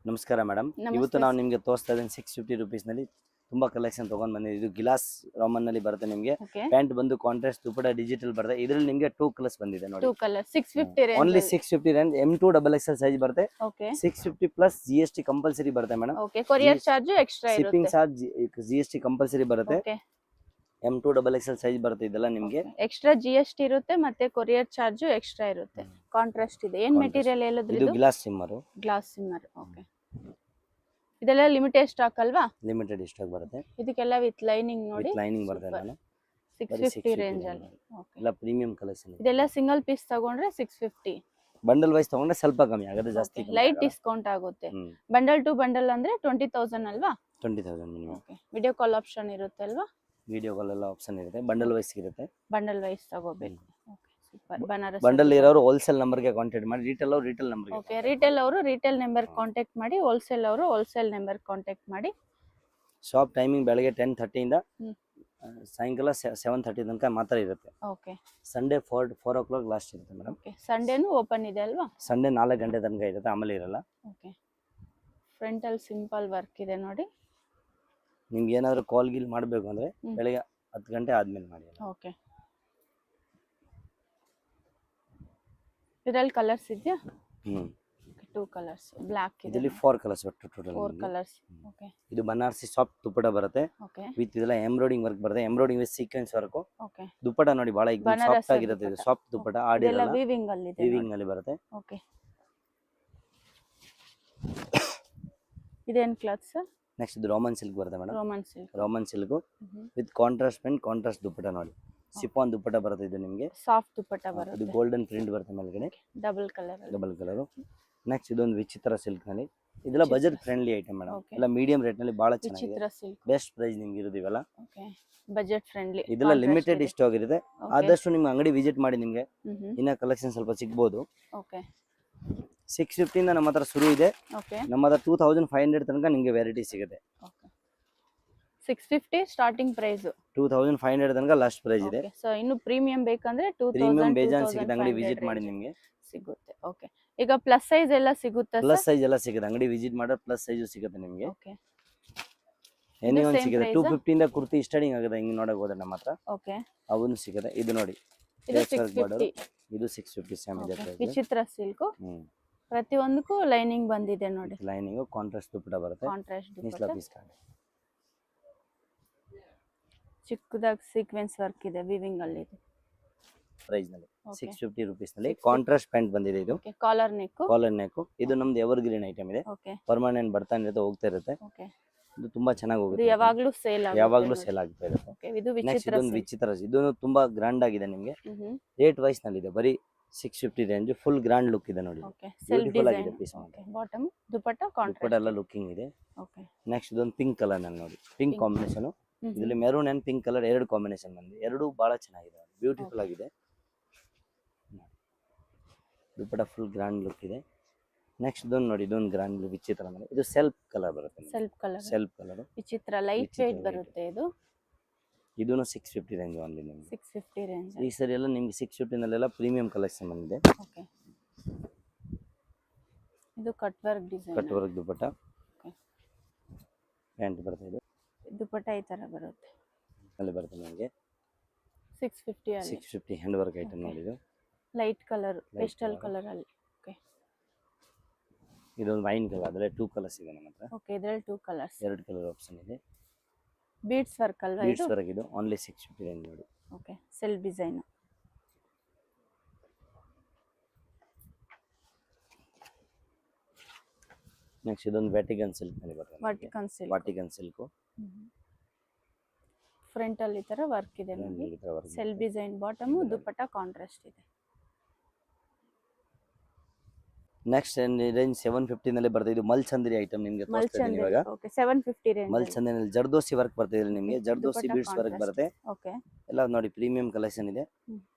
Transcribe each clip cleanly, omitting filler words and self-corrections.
ನಮಸ್ಕಾರ ಮೇಡಮ್. ನಮಸ್ತೆ ಇವತ್ತು ನಾವು ನಿಮಗೆ ತೋರಿಸ್ತಾ ಇದ್ದೀನಿ 650 rupees ನಲ್ಲಿ ತುಂಬಾ ಕಲೆಕ್ಷನ್ ತಗೊಂಡ್ ಬಂದಿದ್ದೀವಿ. ಇದು ಗ್ಲಾಸ್ ರಾಮನ್ ನಲ್ಲಿ ಬರುತ್ತೆ ನಿಮಗೆ. ಓಕೆ ಪ್ಯಾಂಟ್ ಬಂದು ಕಾಂಟ್ರಾಸ್ಟ್ ದುಪಟ್ಟ ಡಿಜಿಟಲ್ ಬರುತ್ತೆ. ಇದರಲ್ಲಿ ನಿಮಗೆ 2 ಕಲರ್ಸ್ ಬಂದಿದೆ ನೋಡಿ. 2 colour 650 range only 650 range M2 XXL size ಬರುತ್ತೆ. ಓಕೆ 650 ಪ್ಲಸ್ GST ಕಂಪಲ್ಸರಿ ಬರುತ್ತೆ madam. Okay courier charge extra shipping ಇರುತ್ತೆ. ಚಾರ್ಜ್ GST ಕಂಪಲ್ಸರಿ ಬರುತ್ತೆ. ಓಕೆ M2 XXL ಸೈಜ್ ಬರುತ್ತೆ ಇದೆಲ್ಲ ನಿಮಗೆ. ಎಕ್ಸ್ಟ್ರಾ GST ಇರುತ್ತೆ ಮತ್ತೆ ಕೊರಿಯರ್ ಚಾರ್ಜ್ ಎಕ್ಸ್ಟ್ರಾ ಇರುತ್ತೆ. ಕಾಂಟ್ರಾಸ್ಟ್ ಇದೆ. ಏನ್ ಮೆಟೀರಿಯಲ್ ಹೇಳಿದ್ರಿ ಇದು ಇದು? ಗ್ಲಾಸ್ ಸಿಮ್ಮರ್. Glass shimmer. ಓಕೆ ಇದೆಲ್ಲ ಲಿಮಿಟೆಡ್ ಸ್ಟಾಕ್ ಅಲ್ವಾ? ಲಿಮಿಟೆಡ್ ಸ್ಟಾಕ್ ಬರುತ್ತೆ. ಇದಕ್ಕೆಲ್ಲ ವಿತ್ ಲೈನಿಂಗ್ ನೋಡಿ. ವಿತ್ ಲೈನಿಂಗ್ ಬರುತ್ತೆ Super. ನಾನು. 650 ರೇಂಜ್ ಅಲ್ಲಿ. ಓಕೆ ಎಲ್ಲ ಪ್ರೀಮಿಯಂ ಕಲೆಕ್ಷನ್. ಇದೆಲ್ಲ ಸಿಂಗಲ್ ಪೀಸ್ ತಗೊಂಡ್ರೆ 650. ಬಂಡಲ್ ವೈಸ್ ತಗೊಂಡ್ರೆ ಸ್ವಲ್ಪ ಕಮ್ಮಿ ಆಗುತ್ತೆ, ಜಾಸ್ತಿ ಕಮ್ಮಿ ಲೈಟ್ ಆಗಲ್ಲ. ಡಿಸ್ಕೌಂಟ್ ಆಗುತ್ತೆ. ಹ್ಮ್. ಬಂಡಲ್ ಟು ಬಂಡಲ್ ಅಂದ್ರೆ 20,000 ಅಲ್ವಾ? 20,000 minimum. Okay video call option ಇರುತ್ತೆ ಅಲ್ವಾ? ವಿಡಿಯೋ ಕಾಲ್ ಎಲ್ಲ ಆಪ್ಷನ್ ಇರುತ್ತೆ. ಬಂಡಲ್ ವೈಸ್ ಇರುತ್ತೆ. ಬಂಡಲ್ ವೈಸ್ ತಗೋಬೇಕು. Okay super. ಬನಾರಸ್ ಬಂಡಲ್ ಇರೋರು ಹೋಲ್ಸೇಲ್ ನಂಬರ್ಗೆ ಕಾಂಟ್ಯಾಕ್ಟ್ ಮಾಡಿ, ರಿಟೇಲ್ ಅವರು ರಿಟೇಲ್ ನಂಬರ್ಗೆ. ಓಕೆ ರಿಟೇಲ್ ಅವರು ರಿಟೇಲ್ ನಂಬರ್ ಕಾಂಟ್ಯಾಕ್ಟ್ ಮಾಡಿ, ಹೋಲ್ಸೇಲ್ ಅವರು ಹೋಲ್ಸೇಲ್ ನಂಬರ್ ಕಾಂಟ್ಯಾಕ್ಟ್ ಮಾಡಿ. ಶಾಪ್ ಟೈಮಿಂಗ್ ಬೆಳಗ್ಗೆ 10:30 ಇಂದ ಹ್ಮ್. ಸಾಯಂಕಾಲ 7:30 ತನಕ ಮಾತ್ರ ಇರುತ್ತೆ. ಓಕೆ ಸಂಡೇ 4 o'clock ಲಾಸ್ಟ್ ಇರುತ್ತೆ ಮೇಡಮ್. ಓಕೆ ಸಂಡೇನು ಓಪನ್ ಇದೆ ಅಲ್ವಾ? ಸಂಡೇ 4 ಗಂಟೆ ತನಕ ಇರುತ್ತೆ, ಆಮೇಲೆ ಇರಲ್ಲ. ಓಕೆ ಫ್ರಂಟ್ ಅಲ್ಲಿ ಸಿಂಪಲ್ ವರ್ಕ್ ಇದೆ ನೋಡಿ. ನಿಮ್ಗೆ ಏನಾದರೂ ಕಾಲ್ ಗೀಲ್ ಮಾಡಬೇಕು ಅಂದ್ರೆ ಹ್ಮ್. ಬೆಳಗ್ಗೆ 10 ಗಂಟೆ ಆದ್ಮೇಲೆ ಮಾಡಿ. ಓಕೆ ಇದರಲ್ಲಿ ಕಲರ್ಸ್ ಇದೆಯಾ? ಹ್ಮ್. 2 ಕಲರ್ಸ್ ಬ್ಲಾಕ್ ಇದೆ. ಇದರಲ್ಲಿ 4 ಕಲರ್ಸ್ ಒಟ್ಟು ಟೋಟಲ್. 4 ಕಲರ್ಸ್. ಓಕೆ ಇದು ಬನಾರಸಿ ಸಾಫ್ಟ್ ದುಪ್ಪಟ ಬರುತ್ತೆ. ಓಕೆ ವಿತ್ ಇದೆಲ್ಲ ಎಂಬ್ರಾಯ್ಡಿಂಗ್ ವರ್ಕ್ ಬರುತ್ತೆ. Embroidering with sequence work. Okay dupatta ನೋಡಿ ಬಹಳ ಬನಾರಸ್ ಸಾಫ್ಟ್ ಆಗಿರುತ್ತೆ. ಇದು ದುಪ್ಪಟ. ಸಾಫ್ಟ್ ದುಪ್ಪಟ ಇದೆಲ್ಲ ಆಡಿರಲ್ಲ, ವೀವಿಂಗ್ ಅಲ್ಲಿ ಇದೆ. ವೀವಿಂಗ್ ಅಲ್ಲಿ ಬರುತ್ತೆ. ಓಕೆ ಇದೇನ್ ಕ್ಲಾತ್ ಸರ್? ನೆಕ್ಸ್ಟ್ ಇದು ರೋಮನ್ ಸಿಲ್ಕ್ ಬರುತ್ತೆ madam. Roman silk. Roman silk with contrast pant, contrast dupatta ನೋಡಿ. ಸಿಫಾನ್ ದುಪ್ಪಟ ಬರುತ್ತೆ ಇದು ನಿಮಗೆ. ಸಾಫ್ಟ್ ದುಪ್ಪಟ್ಟ ಇದು ಬರುತ್ತೆ. ಗೋಲ್ಡನ್ ಪ್ರಿಂಟ್ ಬರುತ್ತೆ ಮೇಲ್ಗಡೆ, ಡಬಲ್ ಕಲರ್ ಅಲ್ಲಿ. Double colour. ನೆಕ್ಸ್ಟ್ ಇದೊಂದು ವಿಚಿತ್ರ ಸಿಲ್ಕ್ ನಲ್ಲಿ. ಇದೆಲ್ಲ budget friendly item madam. Okay. ಎಲ್ಲ ಮೀಡಿಯಂ ರೇಟ್ ನಲ್ಲಿ ಬಹಳ ಚೆನ್ನಾಗಿದೆ. ವಿಚಿತ್ರ ಸಿಲ್ಕ್. ಬೆಸ್ಟ್ ಪ್ರೈಸ್ ನಿಮ್ಗೆ ಇರೋದು ಇವೆಲ್ಲ. Okay budget friendly. ಇದೆಲ್ಲ ಲಿಮಿಟೆಡ್ ಸ್ಟಾಕ್ ಇರುತ್ತೆ. ಆದಷ್ಟು ನಿಮ್ಮ ಅಂಗಡಿ ವಿಸಿಟ್ ಮಾಡಿ, ನಿಮಗೆ ಇನ್ನ ಕಲೆಕ್ಷನ್ ಸ್ವಲ್ಪ ಸಿಗ್ಬೋದು. ಓಕೆ 650 ಇಂದ ನಮ್ಮ ಹತ್ರ ಶುರು ಇದೆ. ಓಕೆ ನಮ್ಮ ಹತ್ರ 2500 ತನಕ ನಿಮಗೆ ವೆರೈಟಿ ಸಿಗುತ್ತೆ. Okay 650 starting price. 2500 ತನಕ ಲಾಸ್ಟ್ ಪ್ರೈಸ್ ಇದೆ. ಸೊ ಇನ್ನು ಪ್ರೀಮಿಯಂ ಬೇಕಂದ್ರೆ 2000 ಪ್ರೀಮಿಯಂ ಬೇಜಾನ್ ಸಿಗುತ್ತೆ, ಅಂಗಡಿ ವಿಸಿಟ್ ಮಾಡಿ ನಿಮಗೆ ಸಿಗುತ್ತೆ. ಓಕೆ ಈಗ ಪ್ಲಸ್ ಸೈಜ್ ಎಲ್ಲ ಸಿಗುತ್ತಾ ಸರ್? ಪ್ಲಸ್ ಸೈಜ್ ಎಲ್ಲ ಸಿಗುತ್ತೆ, ಅಂಗಡಿ ವಿಸಿಟ್ ಮಾಡಿದ್ರೆ ಪ್ಲಸ್ ಸೈಜ್ ಸಿಗುತ್ತೆ ನಿಮಗೆ. ಓಕೆ ಎನಿ ಒಂದು same ಸಿಗುತ್ತೆ. price? 250 ಇಂದ ಕುರ್ತಿ ಸ್ಟಾರ್ಟಿಂಗ್ ಆಗುತ್ತೆ. ಹಿಂಗೆ ನೋಡಕ್ ಹೋದ್ರೆ ನಮ್ಮ ಹತ್ರ ಓಕೆ ಅವನು ಸಿಗುತ್ತೆ. ಇದು ನೋಡಿ, ಇದು Patchwork border. 650. ಇದು 650 ಸೇಮ್ ಇದೆ Okay. price. ವಿಚಿತ್ರ ಸಿಲ್ಕ್. ಹ್ಮ್. ಪ್ರತಿಯೊಂದಕ್ಕೂ ಲೈನಿಂಗ್ ಬಂದಿದೆ ನೋಡಿ. ಲೈನಿಂಗ್ ಕಾಂಟ್ರಾಸ್ಟ್ ದುಪ್ಪಟ ಬರುತ್ತೆ. ಕಾಂಟ್ರಾಸ್ಟ್ ನಿಸ್ಲಾ ದುಪ್ಪಟ್ಟ. Piece card. ಚಿಕ್ಕದಾಗಿ ಸೀಕ್ವೆನ್ಸ್ ವರ್ಕ್ ಇದೆ, ವಿವಿಂಗ್ ಅಲ್ಲಿ ಇದೆ. ಪ್ರೈಸ್ ನಲ್ಲಿ Okay. 650 rupees ನಲ್ಲಿ ಕಾಂಟ್ರಾಸ್ಟ್ ಪ್ಯಾಂಟ್ ಬಂದಿದೆ. ಇದು okay collar neck. Collar neck. ಇದು ನಮ್ದು ಎವರ್ಗ್ರೀನ್ ಐಟಮ್ ಇದೆ. ಓಕೆ ಪರ್ಮನೆಂಟ್ ಬರ್ತಾನೆ ಇರುತ್ತೆ, ಹೋಗ್ತಾ ಇರುತ್ತೆ. ಓಕೆ ಇದು ತುಂಬಾ ಚೆನ್ನಾಗಿ ಇದು ಹೋಗುತ್ತೆ. ಯಾವಾಗ್ಲೂ ಸೇಲ್ ಆಗುತ್ತೆ. ಯಾವಾಗ್ಲೂ ಸೇಲ್ ಆಗ್ತಾ ಇರುತ್ತೆ. ಓಕೆ ಇದು ನೆಕ್ಸ್ಟ್ ವಿಚಿತ್ರ ಇದೊಂದು ವಿಚಿತ್ರ, ಇದು ತುಂಬಾ ಗ್ರ್ಯಾಂಡ್ ಆಗಿದೆ ನಿಮಗೆ. ರೇಟ್ ವೈಸ್ ನಲ್ಲಿ ಇದೆ. ಬರೀ 650 ರೇಂಜ್, ಫುಲ್ ಗ್ರ್ಯಾಂಡ್ ಲುಕ್ ಇದೆ ನೋಡಿ. Okay self Beautiful design. ಆಗಿದೆ piece ಓಕೆ ಬಾಟಮ್ ದುಪ್ಪಟ್ಟ ದುಪ್ಪಟ ಕಾಂಟ್ರಾಸ್ಟ್. ಎಲ್ಲ ಲುಕಿಂಗ್ ಇದೆ. ಓಕೆ ನೆಕ್ಸ್ಟ್ ಇದೊಂದು ಪಿಂಕ್ ಕಲರ್ ನಲ್ಲಿ ನೋಡಿ. Pink combination. ಇದರಲ್ಲಿ ಮೆರೂನ್ ಅಂಡ್ ಪಿಂಕ್ ಕಲರ್ ಎರಡು ಕಾಂಬಿನೇಷನ್ ಬಂದಿದೆ. ಎರಡು ಬಹಳ ಚೆನ್ನಾಗಿದೆ, ಬ್ಯೂಟಿಫುಲ್ ಆಗಿದೆ. ದುಪ್ಪಟ ಫುಲ್ ಗ್ರ್ಯಾಂಡ್ ಲುಕ್ ಇದೆ. ನೆಕ್ಸ್ಟ್ ಇದೊಂದು ನೋಡಿ, ಇದೊಂದು ಗ್ರ್ಯಾಂಡ್ ಲುಕ್ ವಿಚಿತ್ರ ಮೇಲೆ. ಇದು ಸೆಲ್ಫ್ ಕಲರ್ ಬರುತ್ತೆ. Self colour. ಸೆಲ್ಫ್ ಕಲರ್ ವಿಚಿತ್ರ ಲೈಟ್ ವಿಚಿತ್ರ ವೇಟ್ light. ಬರುತ್ತೆ ಇದು. ಇದೂನು 650 ರೇಂಜ್ ಓನ್ಲಿ ನಿಮಗೆ. 650 ರೇಂಜ್. ಈ ಸರಿ ಎಲ್ಲ ನಿಮ್ಗೆ 650 ನಲ್ಲೆಲ್ಲ ಪ್ರೀಮಿಯಂ ಕಲೆಕ್ಷನ್ ಬಂದಿದೆ. ಓಕೆ ಇದು cut work design. Cut work dupatta. Okay. Pant ಬರುತ್ತೆ. ಇದು ದುಪ್ಪಟ್ಟ ಈ ತರ ಬರುತ್ತೆ. ಅಲ್ಲಿ ಬರುತ್ತೆ ನಿಮಗೆ 650 ಅಲ್ಲಿ. 650 ಹ್ಯಾಂಡ್ ವರ್ಕ್ ಐಟಮ್ ನೋಡಿ. ಇದು light colour, pastel colour. Colour ಅಲ್ಲಿ. ಓಕೆ ಇದೊಂದು ವೈನ್ ಕಲರ್. ಅದರಲ್ಲಿ 2 ಕಲರ್ಸ್ ಇದೆ ನಮ್ಮ ಹತ್ರ. ಓಕೆ ಇದರಲ್ಲಿ 2 ಕಲರ್ಸ್. 2 ಕಲರ್ ಆಪ್ಷನ್ ಇದೆ. ಬೀಡ್ಸ್ ವರ್ಕ್ ಅಲ್ವಾ ಇದು? Beads work. ಇದು ಓನ್ಲಿ 650 ರೇಂಜ್ ನೋಡಿ. Okay self design. ನೆಕ್ಸ್ಟ್ ಇದೊಂದು ವ್ಯಾಟಿಕನ್ ಸಿಲ್ಕ್ ನಲ್ಲಿ ಬರುತ್ತೆ. ವರ್ಟಿಕನ್ ಸಿಲ್ಕ್. ವಾಟಿಕನ್ ಸಿಲ್ಕ್. ಫ್ರಂಟ್ ಅಲ್ಲಿ ಈ ತರ ವರ್ಕ್ ಇದೆ ನೋಡಿ. ಈ ತರ ವರ್ಕ್. ಸೆಲ್ಫ್ ಡಿಸೈನ್ ಬಾಟಮ್, ದುಪ್ಪಟ್ಟ ಕಾಂಟ್ರಾಸ್ಟ್ ಇದೆ. ನೆಕ್ಸ್ಟ್ ರೇಂಜ್ 750 ನಲ್ಲಿ ಬರ್ತದೆ. ಇದು ಮಲ್ಚಂದ್ರಿ ಐಟಮ್ ನಿಮಗೆ ತೋರಿಸ್ತಾ ಇದ್ದೀನಿ ಇವಾಗ. Okay 750 range. ಮಲ್ಚಂದ್ರಿ ಜರ್ದೋಸಿ ವರ್ಕ್ ಬರ್ತದೆ ನಿಮಗೆ. Zardozi dupatta beads work contrast. ಬರುತ್ತೆ. ಓಕೆ ಎಲ್ಲ ನೋಡಿ ಪ್ರೀಮಿಯಂ ಕಲೆಕ್ಷನ್ ಇದೆ.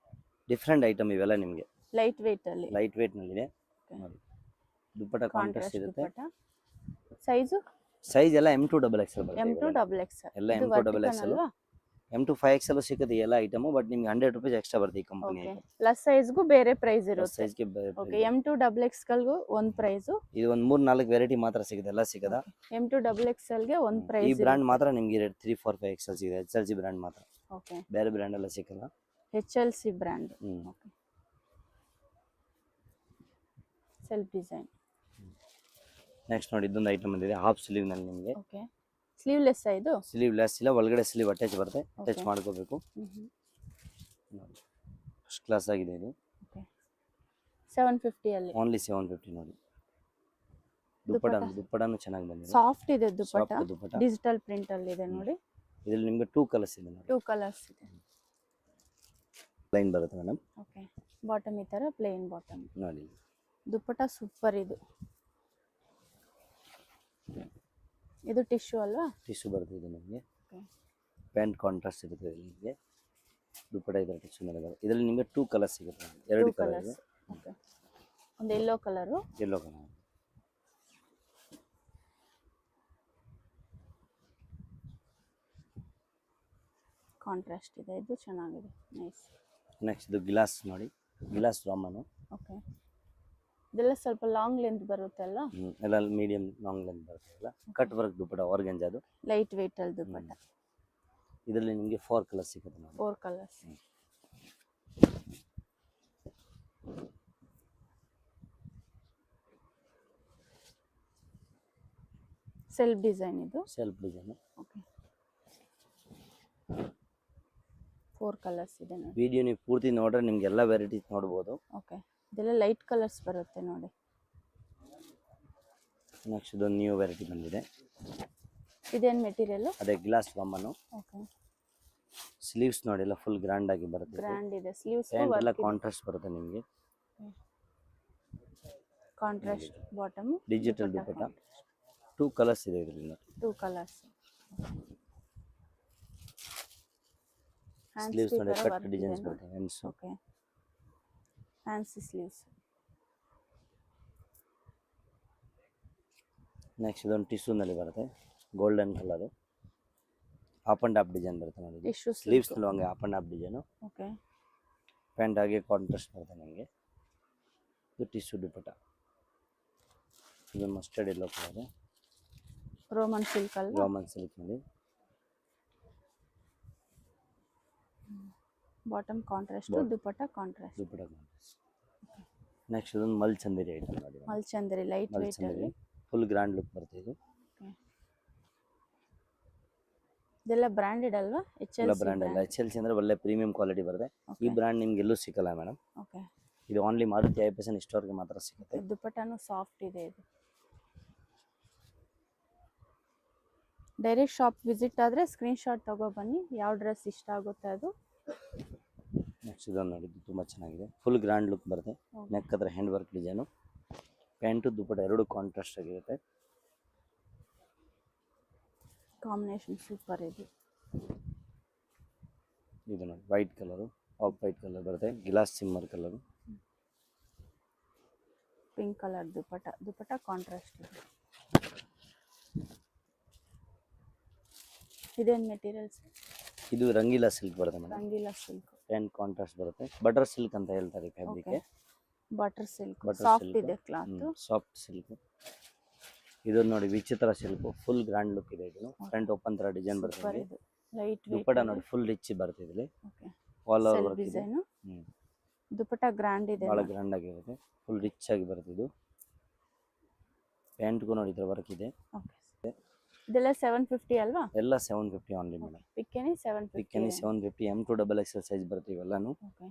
ಡಿಫ್ರೆಂಟ್ ಐಟಮ್ ಇವೆಲ್ಲ ನಿಮಗೆ. ಲೈಟ್ ವೇಟ್ ಅಲ್ಲಿ. ಲೈಟ್ ವೇಟ್ ನಲ್ಲಿ ಇದೆ Okay. ನೋಡಿ. ದುಪ್ಪಟ್ಟ ಕಾಂಟ್ರಾಸ್ಟ್ ಕಾಂಟ್ರಾಸ್ಟ್ ಇರುತ್ತೆ. ದುಪ್ಪಟ್ಟ. ಸೈಜ್ ಸೈಜ್ ಎಲ್ಲ M2 XXL ಬರುತ್ತೆ. M2 ಇವೆಲ್ಲ. XXL. ಎಲ್ಲ ಇದು M2 vertical XXL. ಅಲ್ವಾ? M to 5XL ಸಿಗುತ್ತೆ ಎಲ್ಲ ಐಟಮು, ಬಟ್ ನಿಮ್ಗೆ 100 ರುಪೀಸ್ ಎಕ್ಸ್ಟ್ರಾ ಬರುತ್ತೆ ಈ ಕಂಪನಿ ಓಕೆ ಐಟಮ್. ಪ್ಲಸ್ ಸೈಜ್ಗೂ ಬೇರೆ ಪ್ರೈಸ್ ಇರುತ್ತೆ. ಸೈಜ್ಗೆ ಓಕೆ M2XXLಗೂ ಒಂದು ಪ್ರೈಸು, ಇದು ಒಂದು 3-4 ವೆರೈಟಿ ಮಾತ್ರ ಸಿಗುತ್ತೆ, ಎಲ್ಲ ಸಿಗದ. M2XXLಗೆ ಒಂದು ಈ ಪ್ರೈಸ್ ಬ್ರ್ಯಾಂಡ್ ಮಾತ್ರ ನಿಮ್ಗೆ 3, 4, 5 XL ಸಿಗುತ್ತೆ, HLG ಬ್ರ್ಯಾಂಡ್ ಮಾತ್ರ, ಓಕೆ ಬೇರೆ ಬ್ರ್ಯಾಂಡ್ ಎಲ್ಲ ಸಿಕ್ಕಲ್ಲ. HLC brand. ಹ್ಮ್. Okay self design. ನೆಕ್ಸ್ಟ್ ನೋಡಿ ಇದೊಂದು ಐಟಮ್ ಬಂದಿದೆ ಹಾಫ್ ಸ್ಲೀವ್ ನಲ್ಲಿ ನಿಮಗೆ. ಓಕೆ ಸ್ಲೀವ್ಲೆಸ್ ಇದು. ಸ್ಲೀವ್ ಲೆಸ್ ಇಲ್ಲ, ಒಳಗಡೆ ಸ್ಲೀವ್ ಅಟ್ಯಾಚ್ ಬರುತ್ತೆ, ಅಟ್ಯಾಚ್ ಮಾಡ್ಕೋಬೇಕು. ಫಸ್ಟ್ ಕ್ಲಾಸ್ ಆಗಿದೆ ಇದು. ಓಕೆ 750 ಅಲ್ಲಿ ಓನ್ಲಿ 750 ನೋಡಿ. ದುಪ್ಪಟನು ಚೆನ್ನಾಗಿ ಬಂದಿದೆ, ಸಾಫ್ಟ್ ಇದೆ dupatta, soft dupatta. Digital print ಅಲ್ಲಿ ಇದೆ ನೋಡಿ. ಇದರಲ್ಲಿ ನಿಮಗೆ 2 ಕಲರ್ಸ್ ಇದೆ ನೋಡಿ. 2 ಕಲರ್ಸ್ ಇದೆ. ಪ್ಲೈನ್ ಬರುತ್ತೆ ಮೇಡಮ್. ಓಕೆ ಬಾಟಮ್ ಈ ತರ ಪ್ಲೇನ್ ಬಾಟಮ್ ನೋಡಿ. ದುಪ್ಪಟ ಸೂಪರ್ ಇದು. ಇದು ಟಿಶ್ಯೂ ಅಲ್ವಾ? ಟಿಶ್ಯೂ ಬರುತ್ತೆ ಇದು ನಿಮಗೆ. ಓಕೆ ಪ್ಯಾಂಟ್ ಕಾಂಟ್ರಾಸ್ಟ್ ಇರುತ್ತೆ ನಿಮಗೆ. ದುಪ್ಪಟ ಇದರ ಟಿಶ್ಯೂ ಮೇಲೆ ಬರುತ್ತೆ. ಇದರಲ್ಲಿ ನಿಮಗೆ 2 ಕಲರ್ಸ್ ಸಿಗುತ್ತೆ, 2 ಕಲರ್ ಇದೆ. ಓಕೆ ಒಂದು yellow colour, yellow colour. Contrast ಇದೆ, ಇದು ಚೆನ್ನಾಗಿದೆ, ನೈಸ್. ನೆಕ್ಸ್ಟ್ ಇದು ಗ್ಲಾಸ್ ನೋಡಿ, ಗ್ಲಾಸ್ ರಾಮನು. ಓಕೆ ಇದೆಲ್ಲ ಸ್ವಲ್ಪ ಲಾಂಗ್ ಲೆಂತ್ ಬರುತ್ತೆ ಅಲ್ಲ? ಎಲ್ಲ ಮೀಡಿಯಂ ಲಾಂಗ್ ಲೆಂತ್ ಬರುತ್ತೆ, ಎಲ್ಲ ಕಟ್ ವರ್ಕ್ ದುಪ್ಪಟ, ಆರ್ಗಂಜ ಅದು, ಲೈಟ್ ವೆಯ್ಟ್ ಅಲ್ಲಿ ದುಪ್ಪಟ. ಇದರಲ್ಲಿ ನಿಮಗೆ 4 ಕಲರ್ಸ್ ಸಿಗುತ್ತೆ ನೋಡಿ. 4 ಕಲರ್ಸ್. ಸೆಲ್ಫ್ ಡಿಸೈನ್ ಇದು. Self design. ಓಕೆ 4 ಕಲರ್ಸ್ ಇದೆ ನೋಡಿ. ವಿಡಿಯೋ ನೀವು ಪೂರ್ತಿ ನೋಡ್ರೆ ನಿಮ್ಗೆ ಎಲ್ಲ ವೆರೈಟೀಸ್ ನೋಡ್ಬೋದು. ಓಕೆ ಇದೆಲ್ಲ ಲೈಟ್ ಕಲರ್ಸ್ ಬರುತ್ತೆ ನೋಡಿ. ನೆಕ್ಸ್ಟ್ ಇದೊಂದು ನ್ಯೂ ವೆರೈಟಿ ಬಂದಿದೆ. ಇದೇನು ಮೆಟೀರಿಯಲ್? ಅದೇ ಗ್ಲಾಸ್ ರಾಮನು. ಓಕೆ ಸ್ಲೀವ್ಸ್ ನೋಡಿ ಎಲ್ಲ ಫುಲ್ ಗ್ರ್ಯಾಂಡ್ ಆಗಿ ಬರುತ್ತೆ. ಗ್ರ್ಯಾಂಡ್ ಇದೆ ಸ್ಲೀವ್ಸ್. ಪ್ಯಾಂಟ್ ಎಲ್ಲ ಕಾಂಟ್ರಾಸ್ಟ್ ಬರುತ್ತೆ ನಿಮಗೆ. Contrast bottom, digital dupatta. 2 colours ಇದೆ ಇದರಿಂದ. 2 ಕಲರ್ಸ್. ಸ್ಲೀವ್ಸ್ ನೋಡಿ ಕಟ್ ಡಿಸೈನ್ಸ್ ಬರುತ್ತೆ hands. Okay fancy sleeves. Next ಇದೊಂದು ಟಿಶ್ಯೂ ನಲ್ಲಿ ಬರುತ್ತೆ, golden colour, up and up design ಬರುತ್ತೆ ನೋಡಿ. ಟಿಶ್ಯೂ ಸ್ಲೀವ್ಸ್ ನಲ್ಲಿ ಹಂಗೆ up and up design. Okay pant ಆಗಿ ಕಾಂಟ್ರಾಸ್ಟ್ ಬರುತ್ತೆ ನಿಮಗೆ. ಇದು ಟಿಶ್ಯೂ ದುಪ್ಪಟ. ಇದು mustard yellow colour, Roman silk ಅಲ್ವಾ? ರೋಮನ್ ಸಿಲ್ಕ್ ನಲ್ಲಿ. Bottom contrast, dupatta contrast. Dupatta contrast. Next ಇದೊಂದು ಮಲ್ಚಂದೇರಿ ಐಟಮ್ ನೋಡಿ. ಮಲ್ಚಂದರಿ ಲೈಟ್ ವೆಯ್ಟ್ ಅಲ್ಲಿ, ಫುಲ್ ಗ್ರ್ಯಾಂಡ್ ಲುಕ್ ಬರುತ್ತೆ ಇದು. ಇದೆಲ್ಲ ಬ್ರಾಂಡೆಡ್ ಅಲ್ವಾ? ಎಲ್ಲ ಬ್ರ್ಯಾಂಡ್ ಅಲ್ಲ, HLC ಅಂದ್ರೆ ಒಳ್ಳೆ ಪ್ರೀಮಿಯಂ ಕ್ವಾಲಿಟಿ ಬರುತ್ತೆ. ಈ ಬ್ರ್ಯಾಂಡ್ ನಿಮ್ಗೆ ಎಲ್ಲೂ ಸಿಕ್ಕಲ್ಲ ಮೇಡಮ್. ಓಕೆ ಇದು ಓನ್ಲಿ ಮಾರುತಿ ಐಪರ್ಸನ್ ಸ್ಟೋರ್ಗೆ ಮಾತ್ರ ಸಿಗುತ್ತೆ. ದುಪ್ಪಟನು ಸಾಫ್ಟ್ ಇದೆ ಇದು. ಡೈರೆಕ್ಟ್ ಶಾಪ್ ವಿಸಿಟ್ ಆದರೆ ಸ್ಕ್ರೀನ್ ಶಾಟ್ ತಗೋ ಬನ್ನಿ, ಯಾವ ಡ್ರೆಸ್ ಇಷ್ಟ ಆಗುತ್ತೆ ಅದು. ನೆಕ್ಸ್ಟ್ ಇದನ್ನು ನೋಡಿ, ತುಂಬ ಚೆನ್ನಾಗಿದೆ, ಫುಲ್ ಗ್ರ್ಯಾಂಡ್ ಲುಕ್ ಬರುತ್ತೆ. ನೆಕ್ ಹತ್ರ hand work design, pant dupatta ಎರಡು ಕಾಂಟ್ರಾಸ್ಟ್ ಆಗಿರುತ್ತೆ. ಕಾಂಬಿನೇಷನ್ ಸೂಪರ್ ಇದೆ. ಇದು ನೋಡಿ white colour, off white colour ಬರುತ್ತೆ, glass shimmer colour, pink colour dupatta, dupatta contrast ಇದೆ. ಇದೇನು ಮೆಟೀರಿಯಲ್ಸ್? ಇದು ರಂಗೀಲಾ ಸಿಲ್ಕ್ ಬರುತ್ತೆ madam. Rangeela silk, pant contrast ಬರುತ್ತೆ, ಬಟರ್ ಸಿಲ್ಕ್ ಅಂತ ಹೇಳ್ತಾರೆ ಫ್ಯಾಬ್ರಿಕ್. ಬಟರ್ ಸಿಲ್ಕ್ ಸಾಫ್ಟ್ ಇದೆ ಕ್ಲಾತ್, ಸಾಫ್ಟ್ ಸಿಲ್ಕ್. ಇದು ನೋಡಿ ವಿಚಿತ್ರ ಸಿಲ್ಕ್, ಫುಲ್ ಗ್ರ್ಯಾಂಡ್ ಲುಕ್ ಇದೆ. ಇದು ಫ್ರಂಟ್ ಓಪನ್ ತರ ಡಿಸೈನ್ ಬರುತ್ತೆ. ಲೈಟ್ ದುಪ್ಪಟ ನೋಡಿ ಫುಲ್ ರಿಚ್ ಬರುತ್ತೆ ಇದರಲ್ಲಿ. ಓಕೆ ಆಲ್ ಓವರ್ ವರ್ಕ್ ಇದೆ. ಡಿಸೈನ್ ದುಪ್ಪಟ ಗ್ರ್ಯಾಂಡ್ ಇದೆ, ಬಹಳ ಗ್ರ್ಯಾಂಡ್ ಆಗಿರುತ್ತೆ, ಫುಲ್ ರಿಚ್ ಆಗಿ ಬರುತ್ತೆ ಇದು. ಪ್ಯಾಂಟ್ಗೂ ನೋಡಿ ಇದರ ವರ್ಕ್ ಇದೆ. ಓಕೆ ಇದೆಲ್ಲ 750 ಅಲ್ವಾ? ಎಲ್ಲ 750 ಓನ್ಲಿ ಮೇಡಮ್. ಪಿಕ್ಕೆನಿ 750, ಪಿಕ್ಕೆನಿ 750, M2XXL ಸೈಜ್ ಬರುತ್ತೆ ಇವೆಲ್ಲನೂ. ಓಕೆ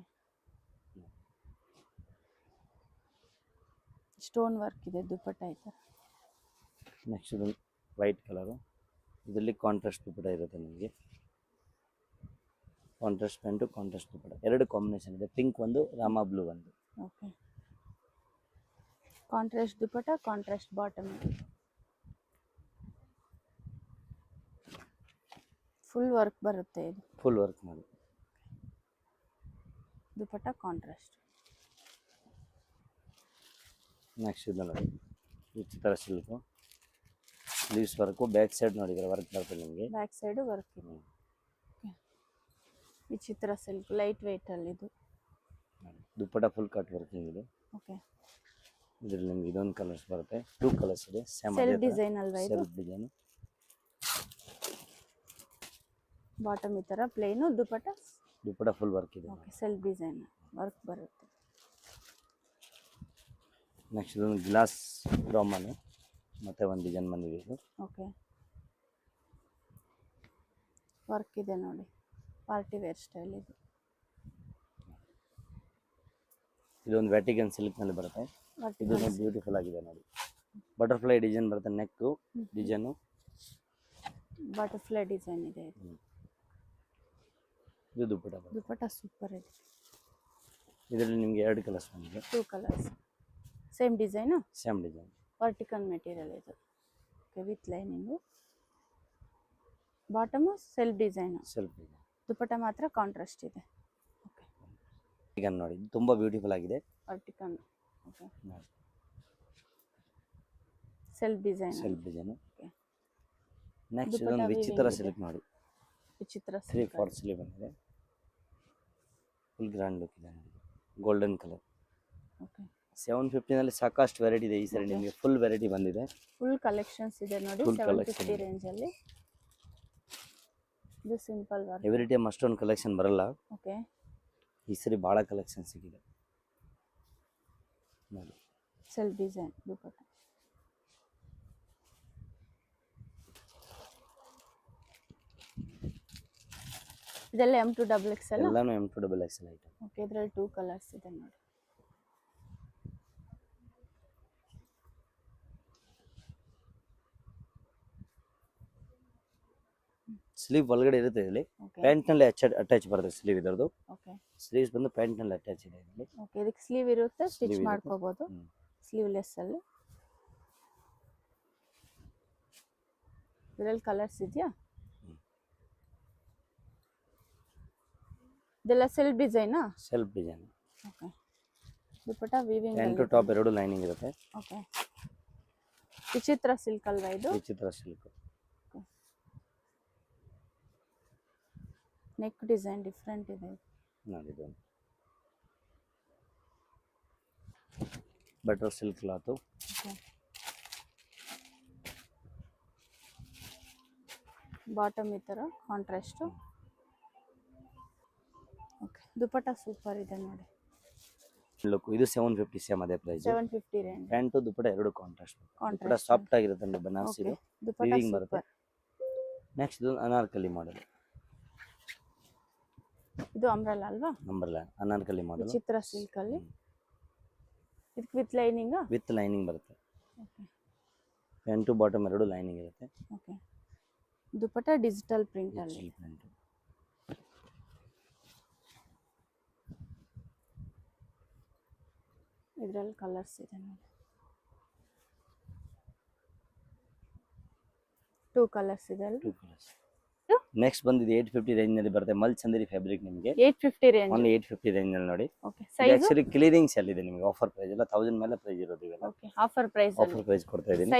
ಸ್ಟೋನ್ ವರ್ಕ್ ಇದೆ ದುಪ್ಪಟ ಇದೆ. ನೆಕ್ಸ್ಟ್ ಇದು ವೈಟ್ ಕಲರು, ಇದರಲ್ಲಿ ಕಾಂಟ್ರಾಸ್ಟ್ ದುಪ್ಪಟ ಇರುತ್ತೆ ನಿಮಗೆ. ಕಾಂಟ್ರಾಸ್ಟ್ ಪ್ಯಾಂಟು, ಕಾಂಟ್ರಾಸ್ಟ್ ದುಪ್ಪಟ, ಎರಡು ಕಾಂಬಿನೇಷನ್ ಇದೆ, ಪಿಂಕ್ ಒಂದು, ರಾಮಾ ಬ್ಲೂ ಒಂದು. Okay contrast dupatta, contrast bottom, full work ಬರುತ್ತೆ ಇದು. ಫುಲ್ ವರ್ಕ್ ಮಾಡಿ ದುಪ್ಪಟ ಕಾಂಟ್ರಾಸ್ಟ್. ನೆಕ್ಸ್ಟ್ ಇದು ನೋಡಿ ವಿಚಿತ್ರ silk, sleeves work, back side ನೋಡಿದ್ರೆ ವರ್ಕ್ ಬರುತ್ತೆ ನಿಮಗೆ. ಬ್ಯಾಕ್ ಸೈಡ್ ವರ್ಕ್ ಇದೆ. ವಿಚಿತ್ರ ಸಿಲ್ಕ್ ಲೈಟ್ ವೆಯ್ಟ್ ಅಲ್ಲಿ ಇದು. ದುಪ್ಪಟ ಫುಲ್ ಕಟ್ ವರ್ಕಿಂಗ್ ಇದೆ. ಓಕೆ, ಇದರಲ್ಲಿ ನಿಮ್ಗೆ ಇದೊಂದು ಕಲರ್ಸ್ ಬರುತ್ತೆ, 2 ಕಲರ್ಸ್ ಇದೆ. ಸೇಮ್ ಸೆಲ್ಫ್ ಡಿಸೈನ್ ಅಲ್ವಾ ಇದು? Self design. ಬಾಟಮ್ ಈ ತರ ಪ್ಲೇನ್, ದುಪ್ಪಟ ಫುಲ್ ವರ್ಕ್ ಇದೆ. ಓಕೆ, ಸೆಲ್ಫ್ ಡಿಸೈನ್ ವರ್ಕ್ ಬರುತ್ತೆ. ನೆಕ್ಸ್ಟ್ ಇದೊಂದು ಗ್ಲಾಸ್ ರಾಮನ್ ಮತ್ತೆ ಒಂದು ಡಿಸೈನ್ ಬಂದಿದೆ ಇದು. ಓಕೆ, ವರ್ಕ್ ಇದೆ ನೋಡಿ, ಪಾರ್ಟಿ ವೇರ್ ಸ್ಟೈಲ್ ಇದು. ಇದೊಂದು ವ್ಯಾಟಿಕನ್ ಸಿಲ್ಕ್ ನಲ್ಲಿ ಬರುತ್ತೆ. ಇದು ಬ್ಯೂಟಿಫುಲ್ ಆಗಿದೆ ನೋಡಿ, ಬಟರ್ಫ್ಲೈ ಡಿಸೈನ್ ಬರುತ್ತೆ, ನೆಕ್ ಡಿಸೈನು, ಬಟರ್ಫ್ಲೈ ಡಿಸೈನ್ ಇದೆ ಇದು. ಇದು ದುಪ್ಪಟ ಸೂಪರ್ ಇದೆ. ಇದರಲ್ಲಿ ನಿಮಗೆ 2 ಕಲರ್ಸ್ ಬಂದಿದೆ. 2 colours, same design, same design, vertical material ಇದು. Okay, with lining, bottom self design, dupatta ಮಾತ್ರ ಕಾಂಟ್ರಾಸ್ಟ್ ಇದೆ. ಓಕೆ, ಈಗ ನೋಡಿ ಇದು ತುಂಬಾ ಬ್ಯೂಟಿಫುಲ್ ಆಗಿದೆ. Vertical, okay, self design. Okay, next ಇದೊಂದು ವಿಚಿತ್ರ ಸಿಲ್ಕ್ ನೋಡಿ, ವಿಚಿತ್ರ 3/4 ಸ್ಲೀವ್ ಬಂದಿದೆ. ಫುಲ್ ಗ್ರ್ಯಾಂಡ್ ಲುಕ್ ಇದೆ ನೋಡಿ, ಗೋಲ್ಡನ್ ಕಲರ್. ಓಕೆ, 750 ನಲ್ಲಿ ಸಾಕಷ್ಟು ವೆರೈಟಿ ಇದೆ. ಈ ಸರಿ ನಿಮಗೆ ಫುಲ್ ವೆರೈಟಿ ಬಂದಿದೆ, ಫುಲ್ ಕಲೆಕ್ಷನ್ಸ್ ಇದೆ ನೋಡಿ. 750 ರೇಂಜ್ ಅಲ್ಲಿ ಇದು ಸಿಂಪಲ್ ವರ್ಕ್. ಎವ್ರಿ ಟೈಮ್ ಅಷ್ಟೊಂದು ಕಲೆಕ್ಷನ್ ಬರಲ್ಲ. ಓಕೆ, ಈ ಸರಿ ಭಾಳ ಕಲೆಕ್ಷನ್ ಸಿಗಿದೆ ನೋಡಿ. Self design dupatta. ಇದೆಲ್ಲ M2 XXL. ಎಲ್ಲಾನು M2 XXL ಐಟಮ್. ಓಕೆ, ಇದರಲ್ಲಿ 2 ಕಲರ್ಸ್ ಇದೆ ನೋಡಿ. ಸ್ಲೀವ್ ಒಳಗಡೆ ಇರುತ್ತೆ ಇಲ್ಲಿ, ಪ್ಯಾಂಟ್ ನಲ್ಲಿ ಅಟ್ಯಾಚ್ ಬರುತ್ತೆ ಸ್ಲೀವ್ ಇದರದು. ಓಕೆ, ಸ್ಲೀವ್ಸ್ ಬಂದು ಪ್ಯಾಂಟ್ ನಲ್ಲಿ ಅಟ್ಯಾಚ್ ಇದೆ ಇಲ್ಲಿ. ಓಕೆ, ಇದಕ್ಕೆ ಸ್ಲೀವ್ ಇರುತ್ತೆ, ಸ್ಟಿಚ್ ಮಾಡ್ಕೋಬಹುದು. ಸ್ಲೀವ್ಲೆಸ್ ಅಲ್ಲಿ ಇದರಲ್ಲಿ ಕಲರ್ಸ್ ಇದೆಯಾ? ಇದೆಲ್ಲ ಸೆಲ್ಫ್ ಡಿಸೈನಾ? Self design. Okay, dupatta weaving, pant top ಎರಡು ಲೈನಿಂಗ್ ಇರುತ್ತೆ. ಓಕೆ, ವಿಚಿತ್ರ ಸಿಲ್ಕ್ ಅಲ್ವಾ ಇದು? ವಿಚಿತ್ರ ಸಿಲ್ಕ್. ನೆಕ್ ಡಿಸೈನ್ ಡಿಫ್ರೆಂಟ್ ಇದೆ ನೋಡಿ. ಇದು ಬಟರ್ ಸಿಲ್ಕ್ ಕ್ಲಾತ್. ಬಾಟಮ್ ಈ ತರ ಕಾಂಟ್ರಾಸ್ಟ್. ಓಕೆ, ದುಪ್ಪಟ ಸೂಪರ್ ಇದೆ ನೋಡಿ. ಲುಕ್ ಇದು 750 ಸೇಮ್ ಅದೇ ಪ್ರೈಸ್. 750 ರೇಂಜ್. ಪ್ಯಾಂಟ್ ದುಪ್ಪಟ ಎರಡು ಕಾಂಟ್ರಾಸ್ಟ್. ದುಪ್ಪಟ ಸಾಫ್ಟ್ ಆಗಿರುತ್ತೆ ನೋಡಿ, ಬನಾರಸಿ ಇದು. ವೀವಿಂಗ್ ಬರುತ್ತೆ. ನೆಕ್ಸ್ಟ್ ಇದು ಅನಾರ್ಕಲಿ ಮಾಡೆಲ್. ಇದು ಅಂಬ್ರೆಲಾ ಅಲ್ವಾ? Umbrella Anarkali model. ವಿಚಿತ್ರ ಸಿಲ್ಕ್ ಅಲ್ಲಿ ಇದಕ್ಕೆ ವಿತ್ ಲೈನಿಂಗ್. ವಿತ್ ಲೈನಿಂಗ್ ಬರುತ್ತೆ. ಓಕೆ, ಪ್ಯಾಂಟ್ ಬಾಟಮ್ ಎರಡು ಲೈನಿಂಗ್ ಇರುತ್ತೆ. ಓಕೆ, ದುಪ್ಪಟ ಡಿಜಿಟಲ್ ಪ್ರಿಂಟ್ ಅಲ್ಲಿ. ಇದರಲ್ಲಿ ಕಲರ್ಸ್ ಇದೆ ನೋಡಿ, 2 ಕಲರ್ಸ್ ಇದೆ ಅಲ್ವಾ? 2 ಕಲರ್ಸ್. ನೆಕ್ಸ್ಟ್ ಬಂದಿದೆ 850 ರೇಂಜ್ ನಲ್ಲಿ ಬರುತ್ತೆ, ಮಲ್ ಚಂದೇರಿ ಫ್ಯಾಬ್ರಿಕ್. ನಿಮಗೆ 850 ರೇಂಜ್, ಓನ್ಲಿ 850 ರೇಂಜ್ ನಲ್ಲಿ ನೋಡಿ. Okay, size actually clearing sale ಇದೆ ನಿಮಗೆ, ಆಫರ್ ಪ್ರೈಸ್ ಎಲ್ಲ 1000 ಮೇಲೆ ಪ್ರೈಸ್ ಇರೋದು ಇವೆಲ್ಲ. ಓಕೆ, ಆಫರ್ ಪ್ರೈಸ್ ಅಲ್ಲಿ ಆಫರ್ ಪ್ರೈಸ್ ಕೊಡ್ತಾ ಇದೀನಿ.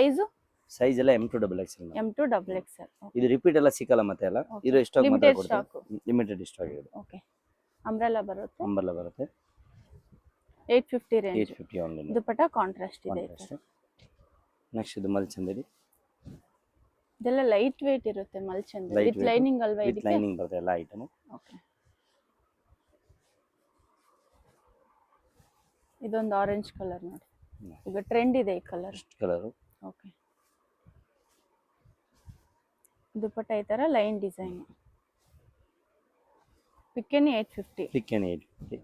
ಸೈಜ್ ಎಲ್ಲ M2 XXL. M2 XXL. ಇದು ರಿಪೀಟ್ ಎಲ್ಲ ಸಿಕ್ಕಲ್ಲ ಮತ್ತೆ ಎಲ್ಲ, ಇದು ಸ್ಟಾಕ್ ಮಾತ್ರ ಕೊಡ್ತೀವಿ, ಲಿಮಿಟೆಡ್ ಸ್ಟಾಕ್ ಇದೆ. ಓಕೆ, ಅಂಬ್ರೆಲಾ ಬರುತ್ತೆ. ಅಂಬ್ರೆಲಾ ಬರುತ್ತೆ 850 ರೇಂಜ್. 850 ಓನ್ಲಿ. ದುಪ್ಪಟ ಕಾಂಟ್ರಾಸ್ಟ್ ಇದೆ. ನೆಕ್ಸ್ಟ್ ಇದು ಮಲ್ ಚಂದೇರಿ. ಇದೆಲ್ಲ ಲೈಟ್ ವೇಟ್ ಇರುತ್ತೆ, ಮಲ್ ಚಂದೇರಿ ವಿತ್ ಲೈನಿಂಗ್ ಅಲ್ವಾ? ವಿತ್ ಲೈನಿಂಗ್ ಬರುತ್ತೆ ಎಲ್ಲ ಐಟಮ್. ಓಕೆ, ಇದೊಂದು ಆರೆಂಜ್ ಕಲರ್ ನೋಡಿ, ಈಗ ಟ್ರೆಂಡ್ ಇದೆ ಈ ಕಲರ್. ಕಲರ್. ಓಕೆ, ದುಪ್ಪಟ ಈ ತರ ಲೈನ್ ಡಿಸೈನ್. ಪಿಕೆನಿ 850. ಪಿಕೆನಿ 850.